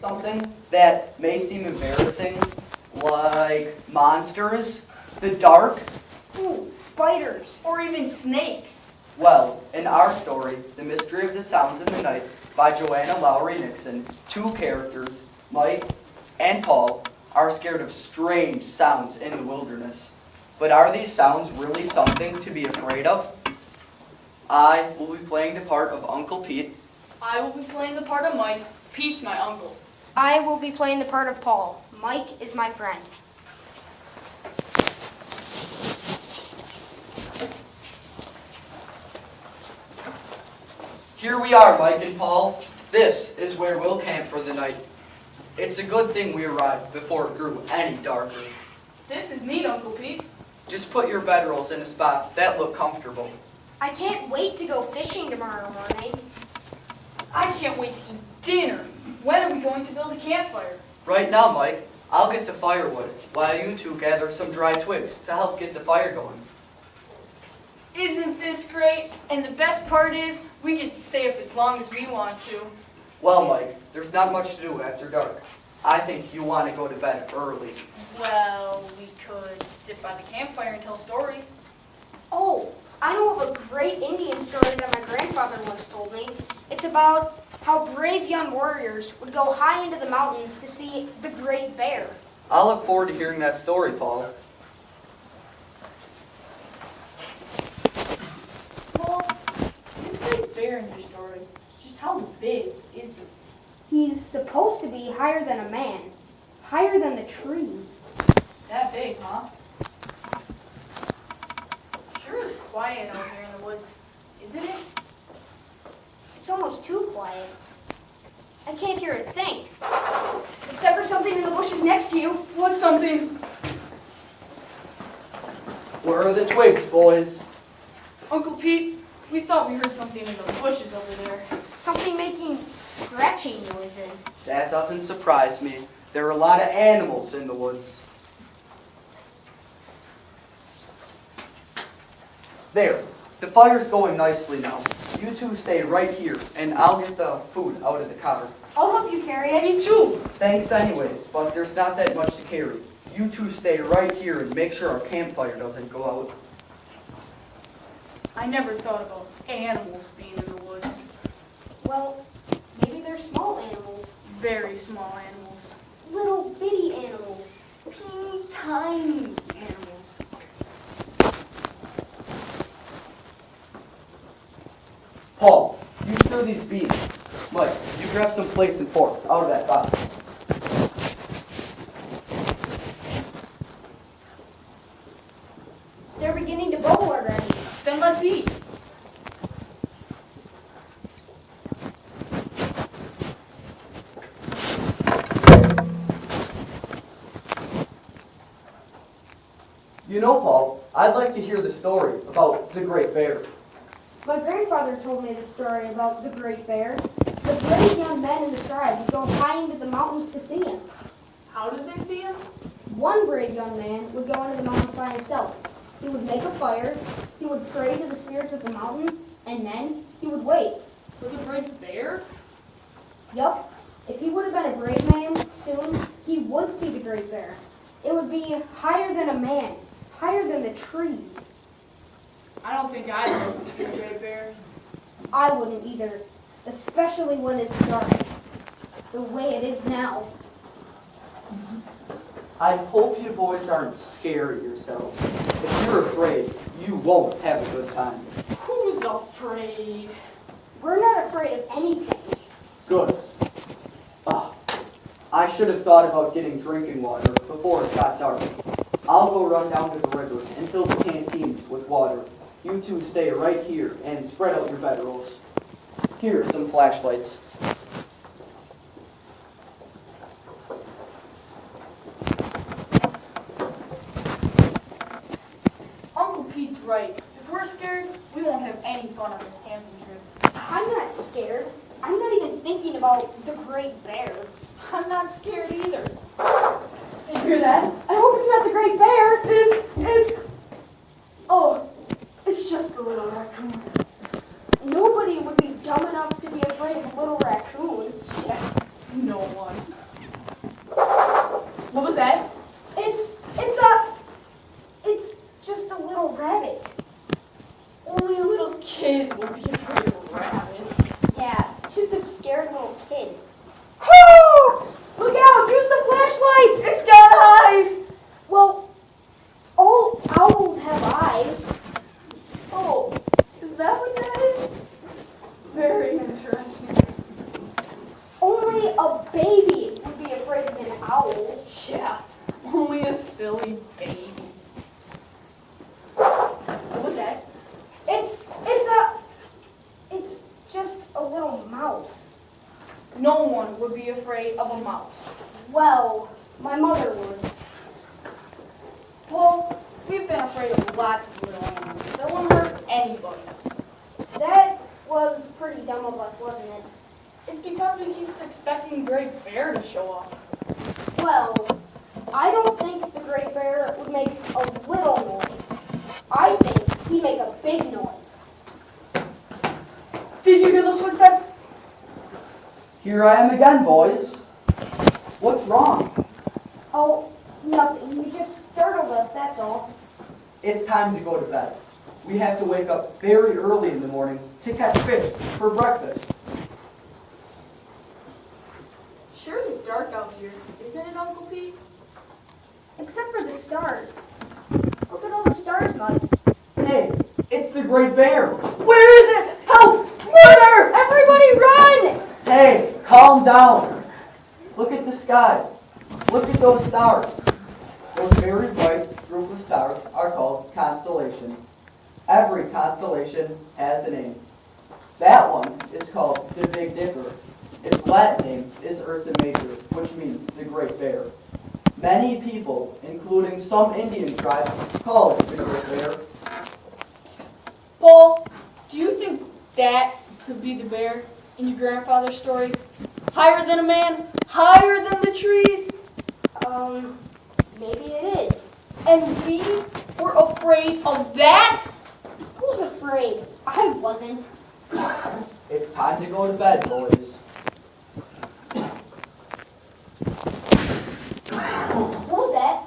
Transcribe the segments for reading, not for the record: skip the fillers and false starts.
something that may seem embarrassing, like monsters, the dark? Ooh, spiders. Or even snakes. Well, in our story, The Mystery of the Sounds in the Night by Joanna Lowry Nixon, two characters, Mike and Paul, are scared of strange sounds in the wilderness. But are these sounds really something to be afraid of? I will be playing the part of Uncle Pete. I will be playing the part of Mike. Pete's my uncle. I will be playing the part of Paul. Mike is my friend. Here we are, Mike and Paul. This is where we'll camp for the night. It's a good thing we arrived before it grew any darker. This is neat, Uncle Pete. Just put your bedrolls in a spot that look comfortable. I can't wait to go fishing tomorrow morning. I can't wait to eat dinner. When are we going to build a campfire? Right now, Mike, I'll get the firewood while you two gather some dry twigs to help get the fire going. Isn't this great? And the best part is, we get to stay up as long as we want to. Well, Mike, there's not much to do after dark. I think you want to go to bed early. Well, we could sit by the campfire and tell stories. Oh, I know of a great Indian story that my grandfather once told me. It's about how brave young warriors would go high into the mountains to see the great bear. I'll look forward to hearing that story, Paul. Well, this great bear in your story, just how big is it? He's supposed to be higher than a man, higher than the trees. That big, huh? Sure is quiet out here in the woods, isn't it? It's almost too quiet. I can't hear a thing. Except for something in the bushes next to you. What's something? Where are the twigs, boys? Uncle Pete, we thought we heard something in the bushes over there. Something making scratching noises. That doesn't surprise me. There are a lot of animals in the woods. There, the fire's going nicely now. You two stay right here, and I'll get the food out of the car. I'll help you carry it. Me too. Thanks anyways, but there's not that much to carry. You two stay right here and make sure our campfire doesn't go out. I never thought about animals being in the woods. Well, maybe they're small animals. Very small animals. Little bitty animals. Teeny tiny animals. Paul, you stir these beans. Mike, you grab some plates and forks out of that box. They're beginning to bubble already. Then let's eat. You know, Paul, I'd like to hear the story about the Great Bear. My grandfather told me the story about the great bear. The brave young men in the tribe would go high into the mountains to see him. How did they see him? One brave young man would go into the mountains by himself. He would make a fire, he would pray to the spirits of the mountain, and then he would wait. For the brave bear? Yup, if he would have been a brave man soon, he would see the great bear. It would be higher than a man, higher than the trees. I don't think I'd know to see a great bear. I wouldn't either, especially when it's dark, the way it is now. I hope you boys aren't scared of yourselves. If you're afraid, you won't have a good time. Who's afraid? We're not afraid of anything. Good. I should have thought about getting drinking water before it got dark. I'll go run down to the river and fill the canteen with water. You two stay right here and spread out your bedrolls. Here are some flashlights. Uncle Pete's right. If we're scared, we won't have any fun on this camping trip. I'm not scared. I'm not even thinking about the great bear. I'm not scared either. You hear that? I hope it's not the great bear. It's just a little raccoon. Nobody would be dumb enough to be afraid of a little What was that? It's just a little rabbit. Only a little kid will be afraid of rabbits. Yeah, she's a scared little kid. Oh! Look out! Use the flashlights! It's got eyes! Well, all owls have eyes. Oh, is that what that is? Very interesting. Only a baby would be afraid of an owl. Yeah, only a silly baby. What was that? It's just a little mouse. No one would be afraid of a mouse. Well, my mother would. Paul, we've been afraid of lots of little animals that won't hurt anybody. That was pretty dumb of us, wasn't it? It's because we keep expecting Great Bear to show up. Well, I don't think the great bear would make a little noise. I think he'd make a big noise. Did you hear those footsteps? Here I am again, boys. What's wrong? Oh, nothing. You just startled us, that's all. It's time to go to bed. We have to wake up very early in the morning to catch fish for breakfast. Sure is dark out here, isn't it, Uncle Pete? Except for the stars. Look at all the stars, Mike. Hey, it's the Great Bear. Where is it? Help! Murder! Everybody run! Hey, calm down. Look at the sky. Look at those stars. Those very bright group of stars are called constellations. Every constellation has a name. That one is called the Big Dipper. Its Latin name is Ursa Major, which means the Great Bear. Many people, including some Indian tribes, call it the Great Bear. Paul, do you think that could be the bear in your grandfather's story? Higher than a man, higher than the trees. Maybe it is. And we were afraid of that? Who's afraid? I wasn't. It's time to go to bed, boys. What was that?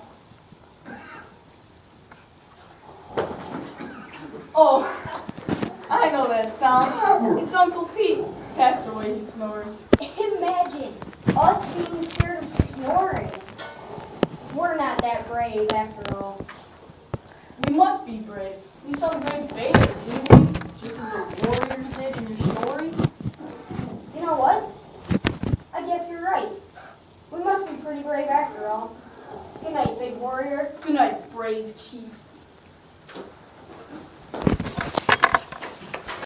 Oh, I know that sound. It's Uncle Pete. That's the way he snores. Imagine us being scared of snoring. We're not that brave after all. We must be brave. We saw the Great Bear, didn't we? Just as the warriors did in your story. You know what? I guess you're right. We must be pretty brave after all. Good night, big warrior. Good night, brave chief.